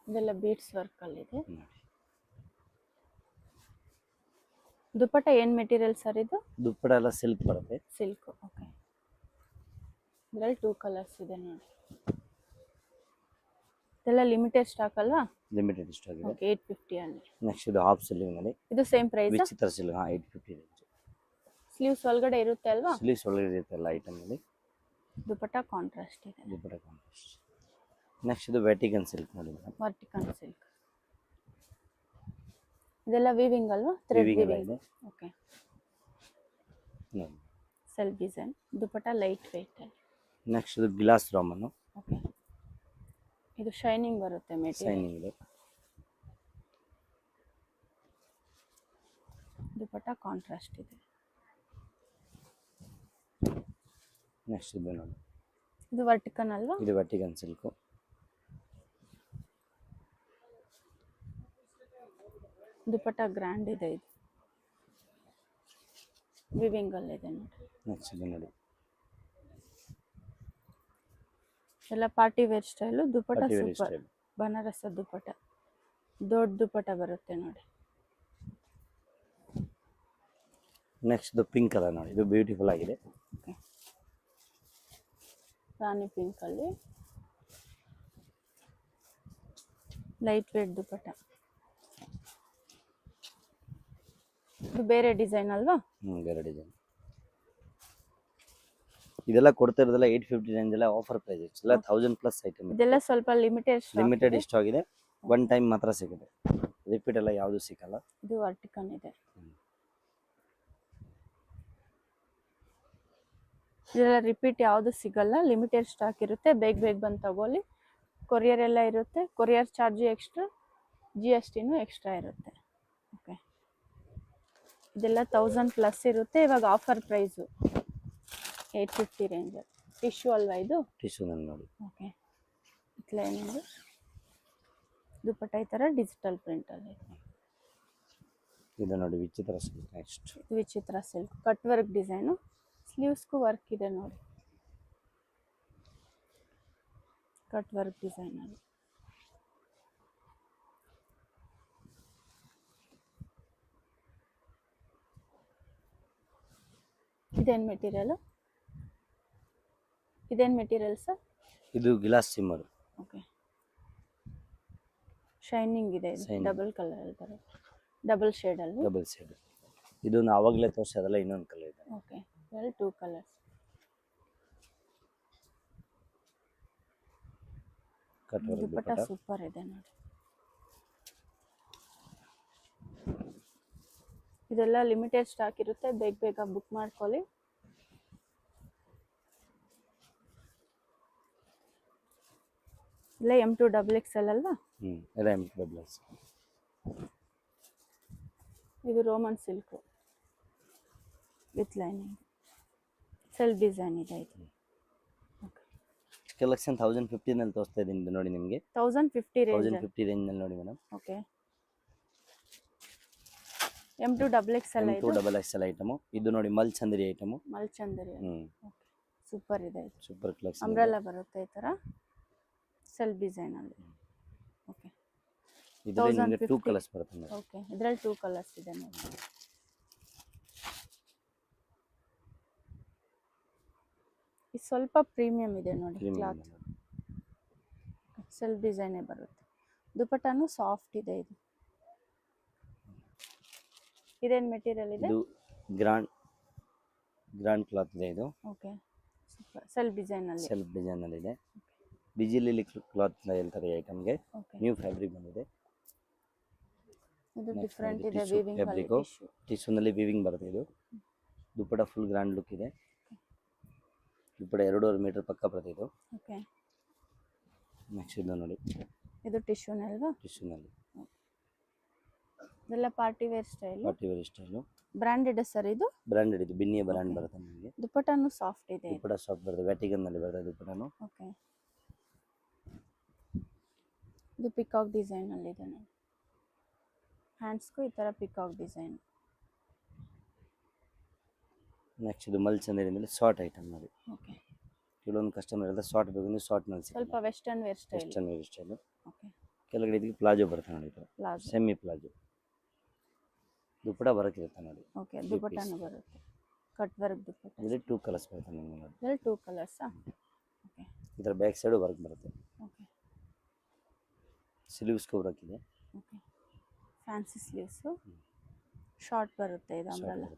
ಇದೆಲ್ಲ ಬೀಡ್ಸ್ ವರ್ಕ್ ಅಲ್ಲಿ ಇದೆ. ದುಪ್ಪಟ ಏನ್ ಮೆಟೀರಿಯಲ್ ಸರ್ ಇದು? ದುಪ್ಪಟ ಎಲ್ಲ ಸಿಲ್ಕ್ ಬರುತ್ತೆ. ಸಿಲ್ಕ್. ಓಕೆ, ಇದರಲ್ಲಿ 2 ಕಲರ್ಸ್ ಇದೆ ನೋಡಿ. ಇದೆಲ್ಲ ಲಿಮಿಟೆಡ್ ಸ್ಟಾಕ್ ಅಲ್ವಾ? ಲಿಮಿಟೆಡ್ ಸ್ಟಾಕ್ ಇದೆ. ಓಕೆ, 850 ಅಲ್ಲಿ. ನೆಕ್ಸ್ಟ್ ಇದು ಹಾಫ್ ಸ್ಲೀವ್ ನಲ್ಲಿ. ಇದು ಸೇಮ್ ಪ್ರೈಸ್? ವಿಚಿತ್ರ ಸಿಲ್ಕ್. 850 ರೇಂಜ್. ಸ್ಲೀವ್ಸ್ ಒಳಗಡೆ ಇರುತ್ತೆ ಅಲ್ವಾ? ಸ್ಲೀವ್ಸ್ ಒಳಗಡೆ ಇರುತ್ತೆ ಎಲ್ಲ ಐಟಮ್ ಅಲ್ಲಿ. ದುಪ್ಪಟ ಕಾಂಟ್ರಾಸ್ಟ್ ಇದೆ. ದುಪ್ಪಟ ಕಾಂಟ್ರಾಸ್ಟ್. ನೆಕ್ಸ್ಟ್ ಇದು ವ್ಯಾಟಿಕನ್ ಸಿಲ್ಕ್ ನೋಡಿ. Vertical silk. ಇದೆಲ್ಲ ವೀವಿಂಗ್ ಅಲ್ವಾ? Thread weaving. Okay, self design. Dupatta light weight. Next ಇದು ಗ್ಲಾಸ್ ರಾಮನ್ನು ಓಕೆ, ಇದು ಶೈನಿಂಗ್ ಬರುತ್ತೆ ಮೆಟೀರಿಯಲ್. ಶೈನಿಂಗ್ ಇದೆ. ದುಪಟ್ಟ ಕಾಂಟ್ರಾಸ್ಟ್ ಇದೆ. ನೆಕ್ಸ್ಟ್ ಇದು ನೋಡಿ, ಇದು ವರ್ಟಿಕನ್ ಅಲ್ವಾ? ಇದು ವರ್ಟಿಕನ್ ಸಿಲ್ಕು. ದುಪಟ್ಟ ಗ್ರ್ಯಾಂಡ್ ಇದೆ. ಇದು ವಿವಿಂಗ್ ಅಲ್ಲಿ ಇದೆ ನೋಡಿ. ನೆಕ್ಸ್ಟ್ ಇದು ನೋಡಿ, ಎಲ್ಲ party wear style. Dupatta Party wear super, style. Banaras dupatta, ದೊಡ್ಡ ದುಪಟ್ಟ ಬರುತ್ತೆ ನೋಡಿ. ನೆಕ್ಸ್ಟ್ ಇದು ಪಿಂಕ್ ಕಲರ್ ನೋಡಿ, ಇದು ಬ್ಯೂಟಿಫುಲ್ ಆಗಿದೆ. ಓಕೆ, ರಾಣಿ ಪಿಂಕ್ ಅಲ್ಲಿ ಲೈಟ್ ವೇಟ್ ದುಪಟ್ಟ. ಇದು ಬೇರೆ ಡಿಸೈನ್ ಅಲ್ವಾ? ಬೇರೆ ಡಿಸೈನ್. ಇದೆಲ್ಲ ಕೊಡ್ತಾ ಇರೋದೆಲ್ಲ 850 ರೇಂಜ್ ಎಲ್ಲ ಆಫರ್ ಪ್ರೈಸ್ ಎಲ್ಲ 1000+ ಐಟಮ್. ಇದೆಲ್ಲ ಸ್ವಲ್ಪ ಲಿಮಿಟೆಡ್ ಇಷ್ಟ ಆಗಿದೆ. ಒನ್ ಟೈಮ್ ಮಾತ್ರ ಸಿಗುತ್ತೆ, ರಿಪೀಟ್ ಎಲ್ಲ ಯಾವುದು ಸಿಗಲ್ಲ. ಇದು ವರ್ಟಿಕನ್ ಇದೆ. ಇದೆಲ್ಲ ರಿಪೀಟ್ ಯಾವುದು ಸಿಗಲ್ಲ, ಲಿಮಿಟೆಡ್ ಸ್ಟಾಕ್ ಇರುತ್ತೆ. ಬೇಗ ಬಂದು ತಗೊಳ್ಳಿ. ಕೊರಿಯರ್ ಎಲ್ಲ ಇರುತ್ತೆ. ಕೊರಿಯರ್ ಚಾರ್ಜು ಎಕ್ಸ್ಟ್ರಾ, GSTನೂ ಎಕ್ಸ್ಟ್ರಾ ಇರುತ್ತೆ. ಓಕೆ, ಇದೆಲ್ಲ 1000+ ಇರುತ್ತೆ. ಇವಾಗ ಆಫರ್ ಪ್ರೈಸು 850 ರೇಂಜ್. ಟಿಶ್ಯೂ ಅಲ್ವಾ ಇದು? ಟಿಶ್ಯೂ ನೋಡಿ. ಓಕೆ, ಏನಿದೆ ದುಪಟ್ಟ ಈ ಥರ ಡಿಜಿಟಲ್ ಪ್ರಿಂಟಲ್ಲಿ. ಇದು ನೋಡಿ ವಿಚಿತ್ರ ಸಿಲ್ಕ್. ನೆಕ್ಸ್ಟ್ ಇದು ವಿಚಿತ್ರ ಸಿಲ್ಕ್, ಕಟ್ ವರ್ಕ್ ಡಿಸೈನು. ಸ್ಲೀವ್ಸ್ಗೂ ವರ್ಕ್ ಇದೆ ನೋಡಿ, ಕಟ್ ವರ್ಕ್ ಡಿಸೈನಲ್ಲಿ. ಇದೇನು ಮೆಟೀರಿಯಲ್? ಇದೇನು ಮೆಟೀರಿಯಲ್ ಸರ್? ಇದು ಗ್ಲಾಸ್ ಸಿಮ್ಮರ್. ಓಕೆ, ಶೈನಿಂಗ್ ಇದೆ. ಇದು Shining. ಡಬಲ್ ಕಲರ್ ಅಲ್ಲಿ ಬರುತ್ತೆ, ಡಬಲ್ ಶೇಡಲ್ಲಿ. Double shade. ಇದು ನಾವು ಆವಾಗಲೇ ತೋರಿಸೋದಲ್ಲ, ಇನ್ನೊಂದು ಕಲರ್ ಇದೆ. ಓಕೆ, ಇದರಲ್ಲಿ 2 colours. Cut work dupatta dupatta. Super ಇದೆ ನೋಡಿ. ಇದೆಲ್ಲ ಲಿಮಿಟೆಡ್ ಸ್ಟಾಕ್ ಇರುತ್ತೆ. ಬೇಗ ಬುಕ್ ಮಾಡ್ಕೊಳ್ಳಿ. ಇಲ್ಲ M2 XXL ಅಲ್ವಾ? ಎಲ್ಲ M2 ಇದು Roman silk with lining, self design ಇದೆ ಇದು. ಕಲೆಕ್ಷನ್ 1050 ನಲ್ಲಿ ತೋರಿಸ್ತಾ ಇದ್ದೀನಿ. ಇದು ನೋಡಿ ನಿಮಗೆ 1050 ರೇಂಜ್. 1050 ರೇಂಜ್ ನಲ್ಲಿ ನೋಡಿ madam. Okay, M2 XXL M2 XXL item. ಇದು ನೋಡಿ ಮಲ್ಚಂದರಿ ಐಟಮು. ಮಲ್ಚಂದರಿ. ಓಕೆ, ಸೂಪರ್ ಇದೆ ಇದು. Super collection. ಅಂಬ್ರೆಲಾ ಬರುತ್ತೆ ಈ ಥರ ಸೆಲ್ಫ್ ಡಿಸೈನ್ ಅಲ್ಲಿ. ಓಕೆ, ಇದರಲ್ಲಿ ನಿಮಗೆ 2 ಕಲರ್ಸ್ ಬರುತ್ತೆ ನೋಡಿ. ಓಕೆ, ಇದರಲ್ಲಿ 2 ಕಲರ್ಸ್ ಇದೆ ನೋಡಿ. ಇದು ಸ್ವಲ್ಪ ಪ್ರೀಮಿಯಂ ಇದೆ ನೋಡಿ ಕ್ಲಾತ್. ಸೆಲ್ಫ್ ಡಿಸೈನೇ ಬರುತ್ತೆ. ದುಪಟ್ಟಾನು ಸಾಫ್ಟ್ ಇದೆ. ಇದೇನು ಮೆಟೀರಿಯಲ್ ಇದೆ? ಇದು ಗ್ರಾಂಡ್ ಕ್ಲಾತ್ ಇದೆ ಇದು. Okay, super. ಸೆಲ್ಫ್ ಡಿಸೈನ್ ಅಲ್ಲಿ. ಸೆಲ್ಫ್ ಡಿಸೈನ್ ಅಲ್ಲಿ ಇದೆ. ಬಿಜಿಲಿ ಕ್ಲಾತ್ ಹೇಳ್ತಾರೆ ಈ ಐಟಮ್ಗೆ. ನ್ಯೂ ಫ್ಯಾಬ್ರಿಕ್ ಬಂದಿದೆ. ಇದು ಡಿಫರೆಂಟ್ ಇದೆ. ವೀವಿಂಗ್ ಫ್ಯಾಬ್ರಿಕ್ ಟಿಶ್ಯೂ ನಲ್ಲಿ ವೀವಿಂಗ್ ಬರುತ್ತೆ. ಇದು ದುಪಟ್ಟ ಫುಲ್ ಗ್ರಾಂಡ್ ಲುಕ್ ಇದೆ. ದುಪಟ್ಟ 2.5 ಮೀಟರ್ ಪಕ್ಕ ಬರುತ್ತೆ ಇದು. ಓಕೆ, ನೆಕ್ಸ್ಟ್ ಇದು ನೋಡಿ, ಇದು ಟಿಶ್ಯೂನೇ ಅಲ್ವಾ? ಟಿಶ್ಯೂ ನಲ್ಲಿ. ಇದೆಲ್ಲ party wear style. Party wear style. Branded sir ಇದು? ಬ್ರಾಂಡೆಡ್ ಇದು. ಬಿನ್ನಿಯ ಬ್ರಾಂಡ್ ಬರುತ್ತೆ ನಿಮಗೆ. ದುಪಟ್ಟಾನು ಸಾಫ್ಟ್ ಇದೆ. ದುಪಟ್ಟ ಸಾಫ್ಟ್ ಬರುತ್ತೆ. ವ್ಯಾಟಿಗನ್ ನಲ್ಲಿ ಬರುತ್ತೆ ದುಪಟ್ಟನು. ಓಕೆ, ಇದು ಪಿಕಾಕ್ ಡಿಸೈನ್ ಅಲ್ಲಿ ಇದೆ ನೋಡಿ. ಹ್ಯಾಂಡ್ಸ್ಗೂ ಈ ತರ ಪಿಕಾಕ್ ಡಿಸೈನ್. ನೆಕ್ಸ್ಟ್ ಇದು ಮಲ್ಚಂದರಿನಲ್ಲಿ ಶಾರ್ಟ್ ಐಟಮ್ ನೋಡಿ. ಓಕೆ, ಕೆಲವೊಂದು ಕಸ್ಟಮರ್ ಎಲ್ಲ ಶಾರ್ಟ್ ಬೇಕು ಅಂದ್ರೆ ಶಾರ್ಟ್ ನಲ್ಲಿ ಸ್ವಲ್ಪ western wear style. Western wear style. Okay, ಕೆಳಗಡೆ ಇದಕ್ಕೆ ಪ್ಲಾಜೋ ಬರುತ್ತೆ ನೋಡಿ. ಇದು ಪ್ಲಾಜೋ, ಸೆಮಿ ಪ್ಲಾಜೋ. ದುಪಟ್ಟ ಬರಕಿರುತ್ತೆ ನೋಡಿ. ಓಕೆ, ದುಪಟ್ಟಾನು ಬರುತ್ತೆ. Cut work dupatta. ಇದರಲ್ಲಿ 2 ಕಲರ್ಸ್ ಬರುತ್ತೆ ನಿಮಗೆ ನೋಡಿ. ಇದರಲ್ಲಿ 2 ಕಲರ್ಸ್. ಓಕೆ, ಇದರ ಬ್ಯಾಕ್ ಸೈಡ್ ವರ್ಕ್ ಬರುತ್ತೆ. ಓಕೆ, ಸ್ಲೀವ್ಸ್ ವರ್ಕ್ ಇದೆ. Okay, fancy sleeves. ಶಾರ್ಟ್ ಬರುತ್ತೆ. ಇದು ಅಂಬ್ರೆಲಾ.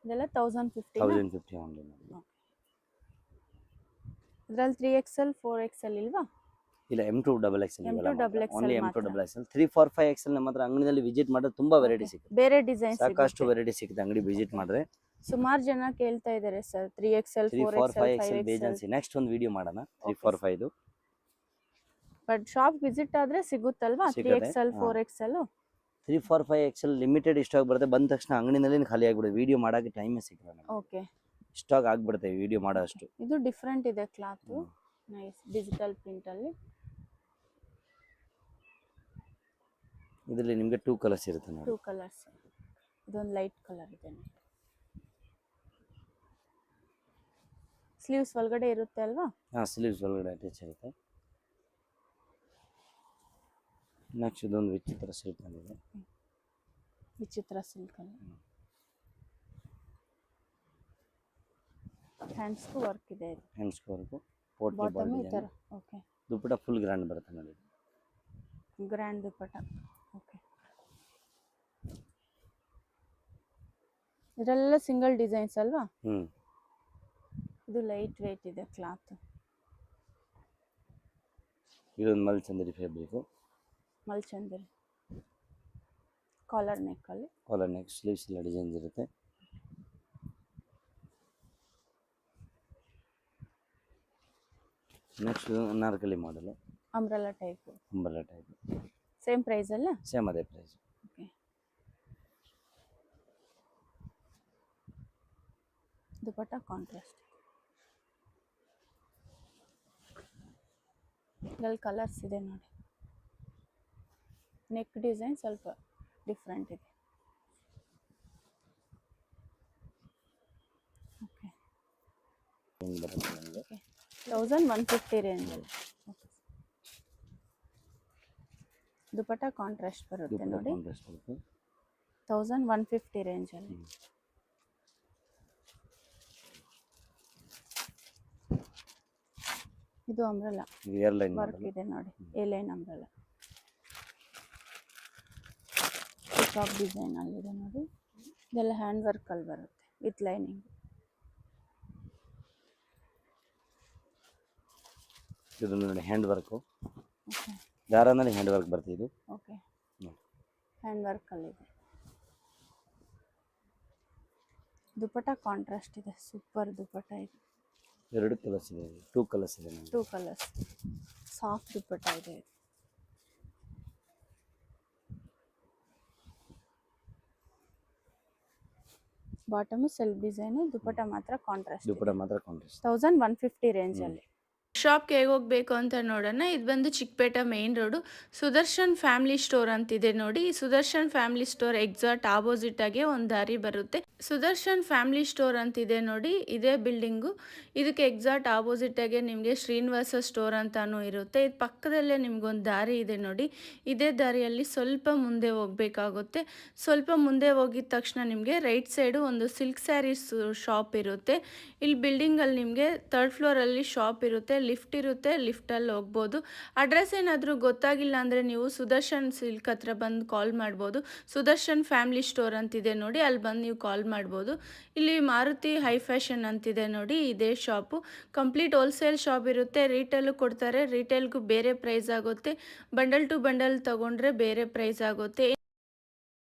ಇದೆಲ್ಲ 1050. 1050 ಓನ್ಲಿ ನೋಡಿ. ಇದರಲ್ಲಿ 3XL 4XL ಇಲ್ವಾ? ಇಲ್ಲ M2 XL M2 XXL only ಮಾತ್ರ. M2 XXL 3 4 5 XL ನಮ್ಮ ಹತ್ರ ಅಂಗಡಿಯಲ್ಲಿ ವಿಸಿಟ್ ಮಾಡಿದ್ರೆ ತುಂಬಾ ವೆರೈಟಿ ಸಿಗುತ್ತೆ, ಬೇರೆ ಡಿಸೈನ್ ಸಾಕಷ್ಟು ವೆರೈಟಿ ಸಿಗುತ್ತೆ ಅಂಗಡಿ ವಿಸಿಟ್ ಮಾಡಿದ್ರೆ. ಸುಮಾರು ಜನ ಕೇಳ್ತಾ ಇದ್ದಾರೆ sir 3XL 3 4 4XL 5 XL 5XL. ಬೇಜಾನ್ಸಿ ನೆಕ್ಸ್ಟ್ ಒಂದು ವಿಡಿಯೋ ಮಾಡೋಣ 3 Okay, 4 5 ಬಟ್ ಶಾಪ್ ವಿಸಿಟ್ ಆದ್ರೆ ಸಿಗುತ್ತಲ್ವಾ ಸಿಗುತ್ತೆ, 3XL ಹಾ. 4XL? 3 4 5 XL ಲಿಮಿಟೆಡ್ ಸ್ಟಾಕ್ ಬರುತ್ತೆ, ಬಂದ ತಕ್ಷಣ ಅಂಗಡಿನಲ್ಲಿ ಖಾಲಿ ಆಗ್ಬಿಡುತ್ತೆ, ವಿಡಿಯೋ ಮಾಡೋಕೆ ಟೈಮೇ ಸಿಗಲ್ಲ ನಮಗೆ, ಓಕೆ, ಸ್ಟಾಕ್ ಆಗ್ಬಿಡುತ್ತೆ ವಿಡಿಯೋ ಮಾಡೋ ಅಷ್ಟು. ಇದು ಡಿಫ್ರೆಂಟ್ ಇದೆ ಕ್ಲಾತ್, ನೈಸ್ ಡಿಜಿಟಲ್ ಪ್ರಿಂಟ್ ಅಲ್ಲಿ. ಇದರಲ್ಲಿ ನಿಮಗೆ 2 ಕಲರ್ಸ್ ಇರುತ್ತೆ ನೋಡಿ. 2 ಕಲರ್ಸ್, ಇದೊಂದು ಲೈಟ್ ಕಲರ್ ಇದೆ. ಸ್ಲೀವ್ಸ್ ಒಳಗಡೆ ಇರುತ್ತೆ ಅಲ್ವಾ? ಹಾ, ಸ್ಲೀವ್ಸ್ ಒಳಗಡೆ ಅಟ್ಯಾಚ್ ಆಗುತ್ತೆ. ನೆಕ್ಸ್ಟ್ ಇದೊಂದು ವಿಚಿತ್ರ ಸಿಲ್ಕ್ ಬಂದಿದೆ, ವಿಚಿತ್ರ ಸಿಲ್ಕ್ ಅಲ್ಲಿ. ಹ್ಯಾಂಡ್ಸ್ಗೂ ವರ್ಕ್ ಇದೆ, ಇದು ಹೆಮ್ಸ್ಕೋರ್ಗು ಪೋಟ್ಲಿ ಬಾಟಮ್ ಬಾಲ್ ಈ ತರ. Design, okay, dupatta full grand ಬರುತ್ತೆ ನೋಡಿ. ಗ್ರ್ಯಾಂಡ್ ದುಪ್ಪಟ. ಓಕೆ, ಇದೆಲ್ಲ ಸಿಂಗಲ್ ಡಿಸೈನ್ಸ್ ಅಲ್ವಾ? ಇದು ಲೈಟ್ ವೇಟ್ ಇದೆ ಕ್ಲಾತ್. ಇದೊಂದು ಮಲ್ಚಂದರಿ ಫ್ಯಾಬ್ರಿಕ್, ಮಲ್ಚಂದರಿ ಕಾಲರ್ ನೆಕ್ ಅಲ್ಲಿ. ಕಾಲರ್ ನೆಕ್, ಸ್ಲೀವ್ಸ್ ಎಲ್ಲ ಡಿಸೈನ್ಸ್ ಇರುತ್ತೆ. ನೆಕ್ಸ್ಟ್ ಅನಾರ್ಕಲಿ ಮಾಡಲು, umbrella type, ಅಂಬರ್ಲಾ type, same price ಅಲ್ಲ? ಸೇಮ್ ಅದೇ ಪ್ರೈಸ್. Okay, dupatta contrast. ಇದರಲ್ಲಿ ಕಲರ್ಸ್ ಇದೆ ನೋಡಿ. ನೆಕ್ ಡಿಸೈನ್ ಸ್ವಲ್ಪ ಡಿಫ್ರೆಂಟ್ ಇದೆ. ಓಕೆ, ಹಿಂಗೆ ಬರುತ್ತೆ ನಿಮಗೆ. ಓಕೆ, 1150 ರೇಂಜಲ್ಲಿ. ಓಕೆ, ದುಪಟ್ಟ ಕಾಂಟ್ರಾಸ್ಟ್ ಬರುತ್ತೆ ದುಪ್ಪಟ ನೋಡಿ. ಕಾಂಟ್ರಾಸ್ಟ್ ಬರುತ್ತೆ. 1150 ರೇಂಜಲ್ಲಿ. ಇದು ಅಂಬ್ರೆಲಾ ಇದು ಏರ್ ಲೈನ್ ವರ್ಕ್ ಮಾಡಲು, ಇದೆ ನೋಡಿ, A line umbrella. Top design ಅಲ್ಲಿದೆ ನೋಡಿ. ಇದೆಲ್ಲ ಹ್ಯಾಂಡ್ ವರ್ಕ್ ಅಲ್ಲಿ ಬರುತ್ತೆ ವಿತ್ ಲೈನಿಂಗ್. ಇದು ನೋಡಿ ಹ್ಯಾಂಡ್ ವರ್ಕು, ಓಕೆ, ದಾರನಲ್ಲಿ ಹ್ಯಾಂಡ್ ವರ್ಕ್ ಬರುತ್ತೆ ಇದು. ಓಕೆ, ಹ್ಯಾಂಡ್ ವರ್ಕ್ ಅಲ್ಲಿದೆ. ದುಪಟ್ಟ ಕಾಂಟ್ರಾಸ್ಟ್ ಇದೆ, ಸೂಪರ್ ದುಪಟ್ಟ ಇದೆ. 2 ಕಲರ್ಸ್ ಇದೆ, 2 ಕಲರ್ಸ್ ಇದೆ ನೋಡಿ. 2 ಕಲರ್ಸ್, ಸಾಫ್ಟ್ ದುಪಟ್ಟ ಇದೆ. ಬಾಟಮು ಸೆಲ್ಫ್ ಡಿಸೈನು, ದುಪಟ್ಟ ಮಾತ್ರ ಕಾಂಟ್ರಾಸ್ಟ್. ದುಪ್ಪಟ ಮಾತ್ರ ಕಾಂಟ್ರಾಸ್ಟ್. 1150 ರೇಂಜಲ್ಲಿ. ಶಾಪ್ಗೆ ಹೇಗೆ ಹೋಗಬೇಕು ಅಂತ ನೋಡೋಣ. ಇದು ಬಂದು Chickpet main road, Sudarshan family store ಅಂತಿದೆ ನೋಡಿ. ಈ Sudarshan family store exact opposite ಆಗಿ ಒಂದು ದಾರಿ ಬರುತ್ತೆ. ಸುದರ್ಶನ್ ಫ್ಯಾಮಿಲಿ ಸ್ಟೋರ್ ಅಂತಿದೆ ನೋಡಿ, ಇದೇ ಬಿಲ್ಡಿಂಗು. ಇದಕ್ಕೆ ಎಕ್ಸಾಕ್ಟ್ ಆಪೋಸಿಟ್ ಆಗಿ ನಿಮಗೆ ಶ್ರೀನಿವಾಸ ಸ್ಟೋರ್ ಅಂತಾನೂ ಇರುತ್ತೆ. ಇದು ಪಕ್ಕದಲ್ಲೇ ನಿಮ್ಗೊಂದು ದಾರಿ ಇದೆ ನೋಡಿ. ಇದೇ ದಾರಿಯಲ್ಲಿ ಸ್ವಲ್ಪ ಮುಂದೆ ಹೋಗಬೇಕಾಗುತ್ತೆ. ಸ್ವಲ್ಪ ಮುಂದೆ ಹೋಗಿದ ತಕ್ಷಣ ನಿಮಗೆ ರೈಟ್ ಸೈಡು ಒಂದು ಸಿಲ್ಕ್ ಸ್ಯಾರೀಸ್ ಶಾಪ್ ಇರುತ್ತೆ. ಇಲ್ಲಿ ಬಿಲ್ಡಿಂಗಲ್ಲಿ ನಿಮಗೆ 3rd ಫ್ಲೋರಲ್ಲಿ ಶಾಪ್ ಇರುತ್ತೆ, ಲಿಫ್ಟ್ ಇರುತ್ತೆ, ಲಿಫ್ಟಲ್ಲಿ ಹೋಗ್ಬೋದು. ಅಡ್ರೆಸ್ ಏನಾದರೂ ಗೊತ್ತಾಗಿಲ್ಲ ಅಂದರೆ ನೀವು ಸುದರ್ಶನ್ ಸಿಲ್ಕ್ ಹತ್ರ ಬಂದು ಕಾಲ್ ಮಾಡ್ಬೋದು. ಸುದರ್ಶನ್ ಫ್ಯಾಮಿಲಿ ಸ್ಟೋರ್ ಅಂತಿದೆ ನೋಡಿ, ಅಲ್ಲಿ ಬಂದು ನೀವು ಕಾಲ್ ಮಾಡ್ಬೋದು. ಇಲ್ಲಿ ಮಾರುತಿ ಹೈ ಫ್ಯಾಷನ್ ಅಂತಿದೆ ನೋಡಿ, ಇದೇ ಶಾಪು. ಕಂಪ್ಲೀಟ್ ಹೋಲ್ಸೇಲ್ ಶಾಪ್ ಇರುತ್ತೆ, ರೀಟೇಲು ಕೊಡ್ತಾರೆ. ರೀಟೇಲ್ಗೂ ಬೇರೆ ಪ್ರೈಸ್ ಆಗುತ್ತೆ, ಬಂಡಲ್ ಟು ಬಂಡಲ್ ತೊಗೊಂಡ್ರೆ ಬೇರೆ ಪ್ರೈಸ್ ಆಗುತ್ತೆ.